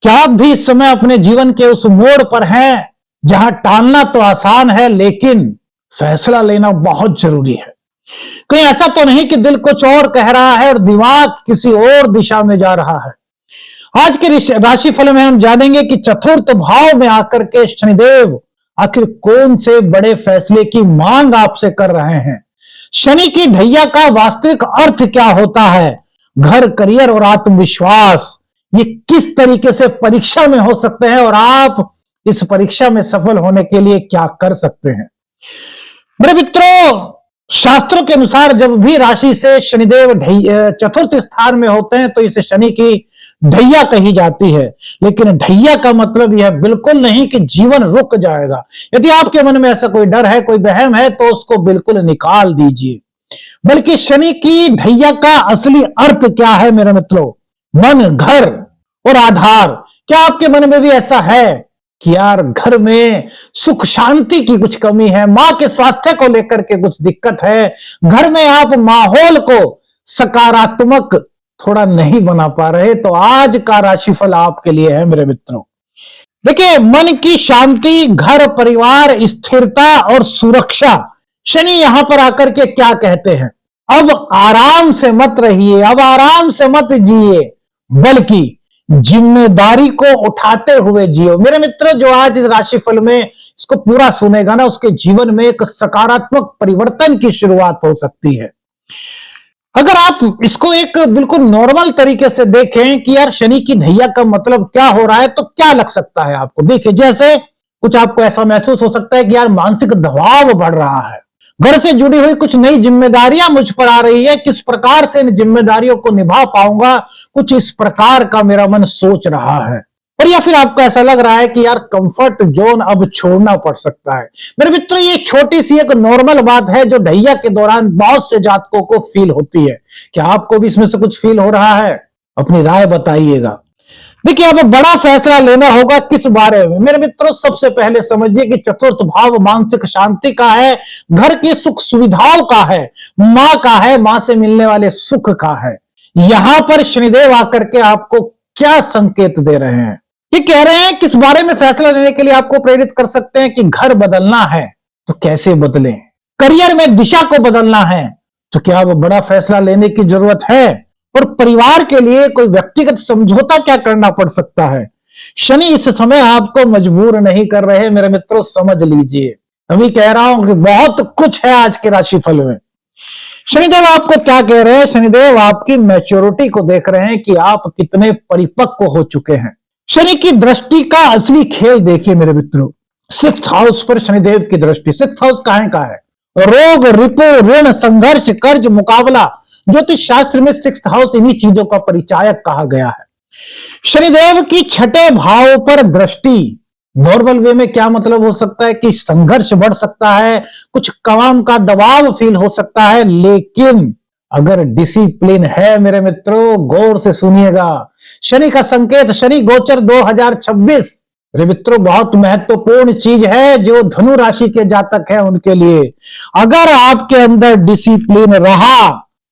क्या आप भी इस समय अपने जीवन के उस मोड़ पर हैं जहां टालना तो आसान है लेकिन फैसला लेना बहुत जरूरी है? कहीं ऐसा तो नहीं कि दिल कुछ और कह रहा है और दिमाग किसी और दिशा में जा रहा है? आज के राशिफल में हम जानेंगे कि चतुर्थ भाव में आकर के शनिदेव आखिर कौन से बड़े फैसले की मांग आपसे कर रहे हैं। शनि की ढैया का वास्तविक अर्थ क्या होता है? घर, करियर और आत्मविश्वास ये किस तरीके से परीक्षा में हो सकते हैं और आप इस परीक्षा में सफल होने के लिए क्या कर सकते हैं? मेरे मित्रों, शास्त्रों के अनुसार जब भी राशि से शनिदेव चतुर्थ स्थान में होते हैं तो इसे शनि की ढैया कही जाती है। लेकिन ढैया का मतलब यह बिल्कुल नहीं कि जीवन रुक जाएगा। यदि आपके मन में ऐसा कोई डर है, कोई वहम है, तो उसको बिल्कुल निकाल दीजिए। बल्कि शनि की ढैया का असली अर्थ क्या है मेरे मित्रों? मन, घर और आधार। क्या आपके मन में भी ऐसा है कि यार घर में सुख शांति की कुछ कमी है, मां के स्वास्थ्य को लेकर के कुछ दिक्कत है, घर में आप माहौल को सकारात्मक थोड़ा नहीं बना पा रहे? तो आज का राशिफल आपके लिए है मेरे मित्रों। देखिए, मन की शांति, घर, परिवार, स्थिरता और सुरक्षा। शनि यहां पर आकर के क्या कहते हैं? अब आराम से मत रहिए, अब आराम से मत जिए, बल्कि जिम्मेदारी को उठाते हुए जियो। मेरे मित्र, जो आज इस राशिफल में इसको पूरा सुनेगा ना, उसके जीवन में एक सकारात्मक परिवर्तन की शुरुआत हो सकती है। अगर आप इसको एक बिल्कुल नॉर्मल तरीके से देखें कि यार शनि की ढैया का मतलब क्या हो रहा है, तो क्या लग सकता है आपको? देखिए, जैसे कुछ आपको ऐसा महसूस हो सकता है कि यार मानसिक दबाव बढ़ रहा है, घर से जुड़ी हुई कुछ नई जिम्मेदारियां मुझ पर आ रही है, किस प्रकार से इन जिम्मेदारियों को निभा पाऊंगा, कुछ इस प्रकार का मेरा मन सोच रहा है। और या फिर आपको ऐसा लग रहा है कि यार कंफर्ट जोन अब छोड़ना पड़ सकता है। मेरे मित्रों, ये छोटी सी एक नॉर्मल बात है जो ढैया के दौरान बहुत से जातकों को फील होती है। क्या आपको भी इसमें से कुछ फील हो रहा है? अपनी राय बताइएगा। देखिए, अब बड़ा फैसला लेना होगा किस बारे में? मेरे मित्रों, सबसे पहले समझिए कि चतुर्थ भाव मानसिक शांति का है, घर की सुख सुविधाओं का है, मां का है, मां से मिलने वाले सुख का है। यहां पर शनिदेव आकर के आपको क्या संकेत दे रहे हैं? ये कह रहे हैं किस बारे में फैसला लेने के लिए आपको प्रेरित कर सकते हैं कि घर बदलना है तो कैसे बदलें, करियर में दिशा को बदलना है तो क्या अब बड़ा फैसला लेने की जरूरत है, और परिवार के लिए कोई व्यक्तिगत समझौता क्या करना पड़ सकता है। शनि इस समय आपको मजबूर नहीं कर रहे मेरे मित्रों, समझ लीजिए। अभी कह रहा हूं कि बहुत कुछ है आज के राशिफल में। शनिदेव आपको क्या कह रहे हैं? शनिदेव आपकी मैच्योरिटी को देख रहे हैं कि आप कितने परिपक्व हो चुके हैं। शनि की दृष्टि का असली खेल देखिए मेरे मित्रों। सिक्स्थ हाउस पर शनिदेव की दृष्टि। सिक्स्थ हाउस कहां का है? रोग, रिपो, ऋण, संघर्ष, कर्ज, मुकाबला। ज्योतिष शास्त्र में सिक्स्थ हाउस इन्हीं चीजों का परिचायक कहा गया है। शनिदेव की छठे भाव पर दृष्टि नॉर्मल वे में क्या मतलब हो सकता है कि संघर्ष बढ़ सकता है, कुछ काम का दबाव फील हो सकता है, लेकिन अगर डिसिप्लिन है मेरे मित्रों, गौर से सुनिएगा। शनि का संकेत, शनि गोचर 2026 मेरे मित्रों बहुत महत्वपूर्ण चीज है जो धनु राशि के जातक हैं उनके लिए। अगर आपके अंदर डिसिप्लिन रहा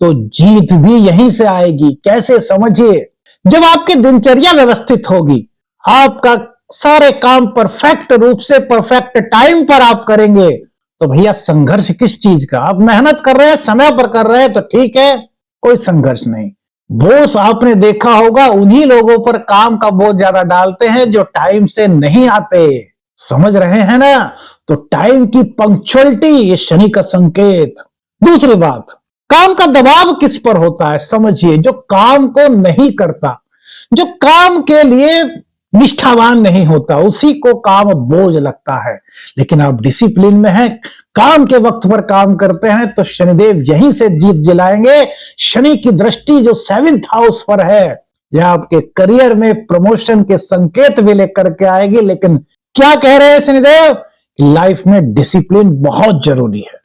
तो जीत भी यहीं से आएगी। कैसे? समझिए। जब आपकी दिनचर्या व्यवस्थित होगी, आपका सारे काम परफेक्ट रूप से परफेक्ट टाइम पर आप करेंगे, तो भैया संघर्ष किस चीज का? आप मेहनत कर रहे हैं, समय पर कर रहे हैं तो ठीक है, कोई संघर्ष नहीं। बोस आपने देखा होगा उन्हीं लोगों पर काम का बोझ ज्यादा डालते हैं जो टाइम से नहीं आते। समझ रहे हैं ना? तो टाइम की पंक्चुअलिटी ये शनि का संकेत। दूसरी बात, काम का दबाव किस पर होता है? समझिए, जो काम को नहीं करता, जो काम के लिए निष्ठावान नहीं होता, उसी को काम बोझ लगता है। लेकिन आप डिसिप्लिन में हैं, काम के वक्त पर काम करते हैं, तो शनिदेव यहीं से जीत दिलाएंगे। शनि की दृष्टि जो 7th हाउस पर है, यह आपके करियर में प्रमोशन के संकेत भी लेकर के आएगी। लेकिन क्या कह रहे हैं शनिदेव? लाइफ में डिसिप्लिन बहुत जरूरी है।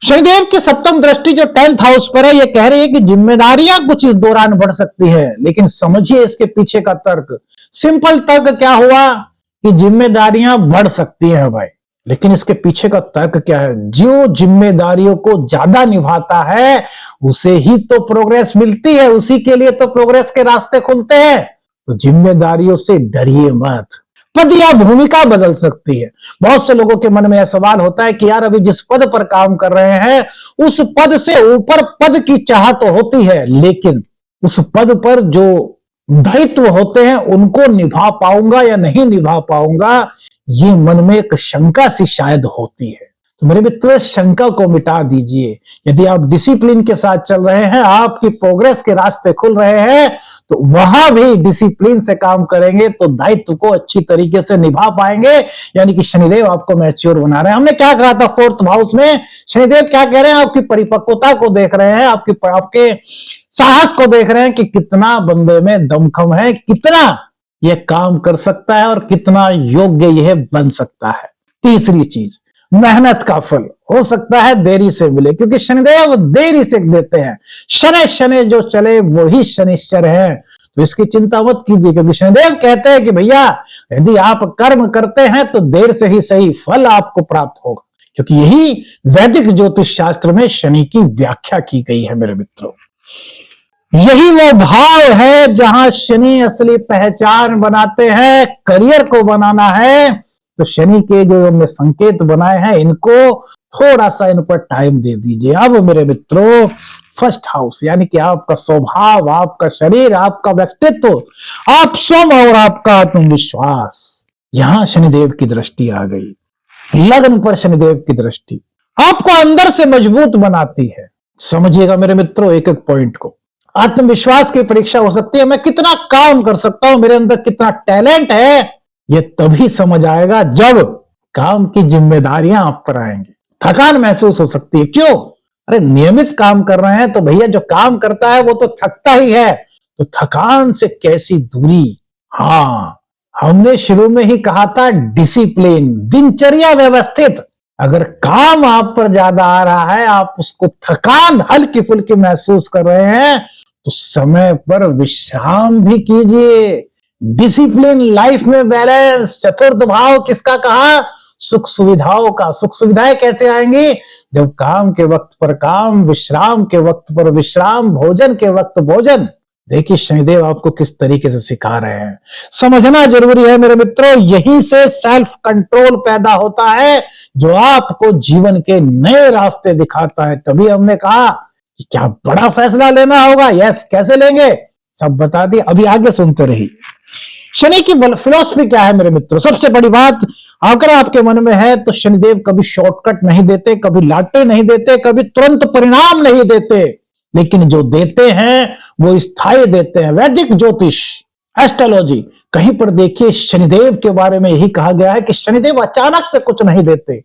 शनिदेव की सप्तम दृष्टि जो 10th हाउस पर है, यह कह रही है कि जिम्मेदारियां कुछ इस दौरान बढ़ सकती है। लेकिन समझिए इसके पीछे का तर्क। सिंपल तर्क क्या हुआ कि जिम्मेदारियां बढ़ सकती है भाई, लेकिन इसके पीछे का तर्क क्या है? जो जिम्मेदारियों को ज्यादा निभाता है उसे ही तो प्रोग्रेस मिलती है, उसी के लिए तो प्रोग्रेस के रास्ते खुलते हैं। तो जिम्मेदारियों से डरिए मत। पद या भूमिका बदल सकती है। बहुत से लोगों के मन में यह सवाल होता है कि यार अभी जिस पद पर काम कर रहे हैं उस पद से ऊपर पद की चाह तो होती है, लेकिन उस पद पर जो दायित्व होते हैं उनको निभा पाऊंगा या नहीं निभा पाऊंगा, ये मन में एक शंका सी शायद होती है। तो मेरे मित्रों, शंका को मिटा दीजिए। यदि आप डिसिप्लिन के साथ चल रहे हैं, आपकी प्रोग्रेस के रास्ते खुल रहे हैं, तो वहां भी डिसिप्लिन से काम करेंगे तो दायित्व को अच्छी तरीके से निभा पाएंगे। यानी कि शनिदेव आपको मैच्योर बना रहे हैं। हमने क्या कहा था फोर्थ हाउस में, शनिदेव क्या कह रहे हैं, आपकी परिपक्वता को देख रहे हैं, आपके साहस को देख रहे हैं कि कितना बंदे में दमखम है, कितना यह काम कर सकता है और कितना योग्य यह बन सकता है। तीसरी चीज, मेहनत का फल हो सकता है देरी से मिले, क्योंकि शनिदेव देरी से देते हैं। शनि शनि जो चले वही शनिश्चर है, तो इसकी चिंता मत कीजिए, क्योंकि शनिदेव कहते हैं कि भैया यदि आप कर्म करते हैं तो देर से ही सही फल आपको प्राप्त होगा, क्योंकि यही वैदिक ज्योतिष शास्त्र में शनि की व्याख्या की गई है। मेरे मित्रों, यही वो भाव है जहां शनि असली पहचान बनाते हैं। करियर को बनाना है तो शनि के जो हमने संकेत बनाए हैं इनको थोड़ा सा इन पर टाइम दे दीजिए। अब मेरे मित्रों, फर्स्ट हाउस यानी कि आपका स्वभाव, आपका शरीर, आपका व्यक्तित्व, आप स्वयं और आपका आत्मविश्वास, यहां शनिदेव की दृष्टि आ गई। लग्न पर शनिदेव की दृष्टि आपको अंदर से मजबूत बनाती है। समझिएगा मेरे मित्रों एक एक पॉइंट को। आत्मविश्वास की परीक्षा हो सकती है, मैं कितना काम कर सकता हूं, मेरे अंदर कितना टैलेंट है, ये तभी समझ आएगा जब काम की जिम्मेदारियां आप पर आएंगी। थकान महसूस हो सकती है, क्यों? अरे नियमित काम कर रहे हैं तो भैया जो काम करता है वो तो थकता ही है, तो थकान से कैसी दूरी। हाँ, हमने शुरू में ही कहा था डिसिप्लिन, दिनचर्या व्यवस्थित। अगर काम आप पर ज्यादा आ रहा है, आप उसको थकान हल्की फुल्की महसूस कर रहे हैं, तो समय पर विश्राम भी कीजिए। डिसिप्लिन, लाइफ में बैलेंस, चतुर्थ भाव किसका कहा? सुख सुविधाओं का। सुख सुविधाएं कैसे आएंगी? जब काम के वक्त पर काम, विश्राम के वक्त पर विश्राम, भोजन के वक्त भोजन। देखिए शनिदेव आपको किस तरीके से सिखा रहे हैं, समझना जरूरी है मेरे मित्रों। यहीं से सेल्फ कंट्रोल पैदा होता है जो आपको जीवन के नए रास्ते दिखाता है। तभी हमने कहा कि क्या बड़ा फैसला लेना होगा। यस, कैसे लेंगे सब बता दिए, अभी आगे सुनते रहिए। शनि की फिलॉसफी क्या है मेरे मित्रों? सबसे बड़ी बात अगर आपके मन में है तो शनिदेव कभी शॉर्टकट नहीं देते, कभी लाटे नहीं देते, कभी तुरंत परिणाम नहीं देते, लेकिन जो देते हैं वो स्थायी देते हैं। वैदिक ज्योतिष, एस्ट्रोलॉजी, कहीं पर देखिए शनिदेव के बारे में यही कहा गया है कि शनिदेव अचानक से कुछ नहीं देते,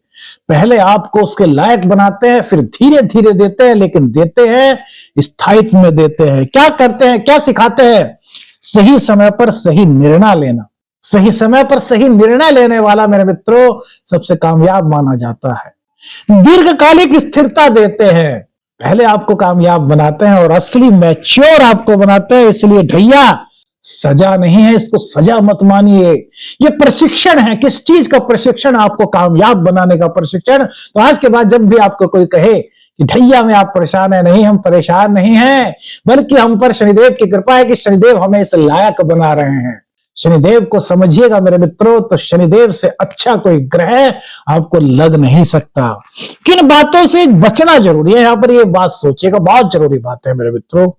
पहले आपको उसके लायक बनाते हैं, फिर धीरे धीरे देते हैं, लेकिन देते हैं स्थायित्व में देते हैं। क्या करते हैं, क्या सिखाते हैं? सही समय पर सही निर्णय लेना। सही समय पर सही निर्णय लेने वाला मेरे मित्रों सबसे कामयाब माना जाता है। दीर्घकालिक स्थिरता देते हैं, पहले आपको कामयाब बनाते हैं और असली मैच्योर आपको बनाते हैं। इसलिए ढैया सजा नहीं है, इसको सजा मत मानिए, ये प्रशिक्षण है। किस चीज का प्रशिक्षण? आपको कामयाब बनाने का प्रशिक्षण। तो आज के बाद जब भी आपको कोई कहे कि ढैया में आप परेशान है, नहीं, हम परेशान नहीं हैं, बल्कि हम पर शनिदेव की कृपा है कि शनिदेव हमें इस लायक बना रहे हैं। शनिदेव को समझिएगा मेरे मित्रों, तो शनिदेव से अच्छा कोई ग्रह आपको लग नहीं सकता। किन बातों से बचना जरूरी है, यहां पर ये बात सोचिएगा, बहुत जरूरी बात है मेरे मित्रों।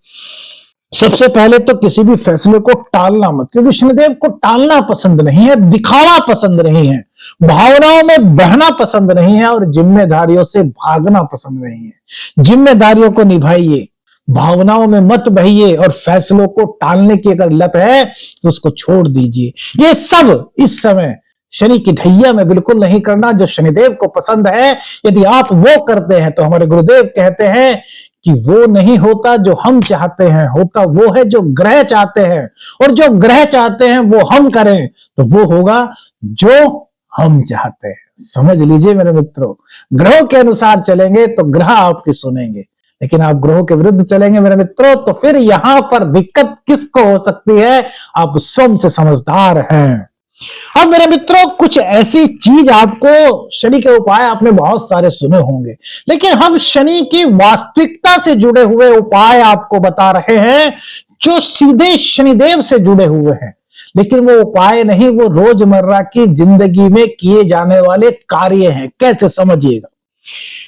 सबसे पहले तो किसी भी फैसले को टालना मत, क्योंकि शनिदेव को टालना पसंद नहीं है, दिखाना पसंद नहीं है, भावनाओं में बहना पसंद नहीं है और जिम्मेदारियों से भागना पसंद नहीं है। जिम्मेदारियों को निभाइए, भावनाओं में मत बहिए, और फैसलों को टालने की अगर लत है तो उसको छोड़ दीजिए। ये सब इस समय शनि की ढैया में बिल्कुल नहीं करना, जो शनिदेव को पसंद है। यदि आप वो करते हैं तो हमारे गुरुदेव कहते हैं कि वो नहीं होता जो हम चाहते हैं, होता वो है जो ग्रह चाहते हैं, और जो ग्रह चाहते हैं वो हम करें तो वो होगा जो हम चाहते हैं। समझ लीजिए मेरे मित्रों, ग्रहों के अनुसार चलेंगे तो ग्रह आपकी सुनेंगे, लेकिन आप ग्रहों के विरुद्ध चलेंगे मेरे मित्रों तो फिर यहां पर दिक्कत किसको हो सकती है? आप स्वयं से समझदार हैं। अब मेरे मित्रों कुछ ऐसी चीज, आपको शनि के उपाय आपने बहुत सारे सुने होंगे, लेकिन हम शनि की वास्तविकता से जुड़े हुए उपाय आपको बता रहे हैं, जो सीधे शनिदेव से जुड़े हुए हैं, लेकिन वो उपाय नहीं, वो रोजमर्रा की जिंदगी में किए जाने वाले कार्य हैं। कैसे, समझिएगा।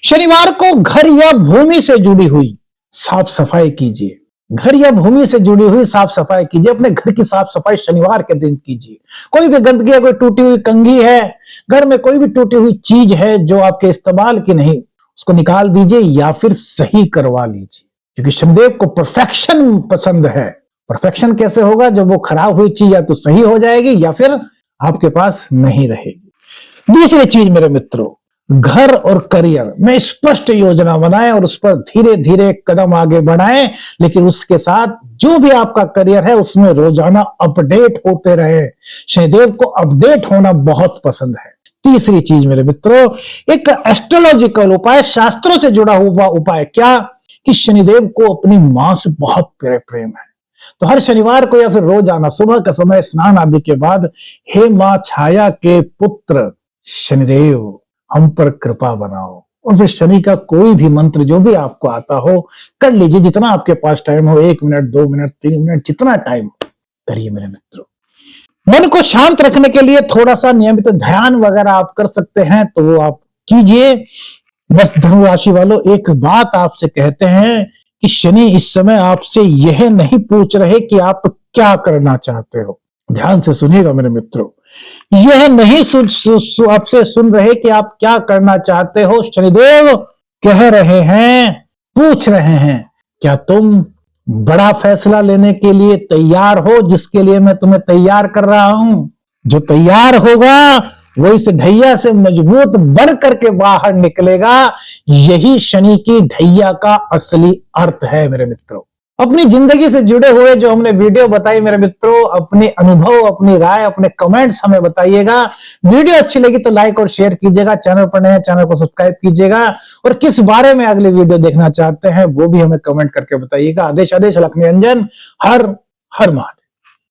शनिवार को घर या भूमि से जुड़ी हुई साफ सफाई कीजिए। घर या भूमि से जुड़ी हुई साफ सफाई कीजिए। अपने घर की साफ सफाई शनिवार के दिन कीजिए। कोई भी गंदगी है, कोई टूटी हुई कंघी है, घर में कोई भी टूटी हुई चीज है जो आपके इस्तेमाल की नहीं, उसको निकाल दीजिए या फिर सही करवा लीजिए, क्योंकि शनिदेव को परफेक्शन पसंद है। परफेक्शन कैसे होगा? जब वो खराब हुई चीज या तो सही हो जाएगी या फिर आपके पास नहीं रहेगी। दूसरी चीज मेरे मित्रों, घर और करियर में स्पष्ट योजना बनाएं और उस पर धीरे धीरे कदम आगे बढ़ाएं, लेकिन उसके साथ जो भी आपका करियर है उसमें रोजाना अपडेट होते रहे। शनिदेव को अपडेट होना बहुत पसंद है। तीसरी चीज मेरे मित्रों, एक एस्ट्रोलॉजिकल उपाय, शास्त्रों से जुड़ा हुआ उपाय, क्या कि शनिदेव को अपनी मां से बहुत प्रेम है। तो हर शनिवार को या फिर रोजाना सुबह का समय स्नान आदि के बाद, हे मां छाया के पुत्र शनिदेव, हम पर कृपा बनाओ, और फिर शनि का कोई भी मंत्र जो भी आपको आता हो कर लीजिए। जितना आपके पास टाइम हो, 1 मिनट, 2 मिनट, 3 मिनट, जितना टाइम करिए मेरे मित्रों। मन को शांत रखने के लिए थोड़ा सा नियमित ध्यान वगैरह आप कर सकते हैं, तो वो आप कीजिए। बस धनु राशि वालों, एक बात आपसे कहते हैं कि शनि इस समय आपसे यह नहीं पूछ रहे कि आप क्या करना चाहते हो। ध्यान से सुनिएगा मेरे मित्रों, यह नहीं आपसे सुन रहे कि आप क्या करना चाहते हो। शनिदेव कह रहे हैं, पूछ रहे हैं, क्या तुम बड़ा फैसला लेने के लिए तैयार हो, जिसके लिए मैं तुम्हें तैयार कर रहा हूं। जो तैयार होगा वो इस ढैया से मजबूत बन करके बाहर निकलेगा। यही शनि की ढैया का असली अर्थ है मेरे मित्रों। अपनी जिंदगी से जुड़े हुए जो हमने वीडियो बताई मेरे मित्रों, अपने अनुभव, अपनी राय, अपने कमेंट्स हमें बताइएगा। वीडियो अच्छी लगी तो लाइक और शेयर कीजिएगा। चैनल पर नए हैं, चैनल को सब्सक्राइब कीजिएगा, और किस बारे में अगली वीडियो देखना चाहते हैं वो भी हमें कमेंट करके बताइएगा। आदेश लक्ष्मी अंजन, हर हर महादेव।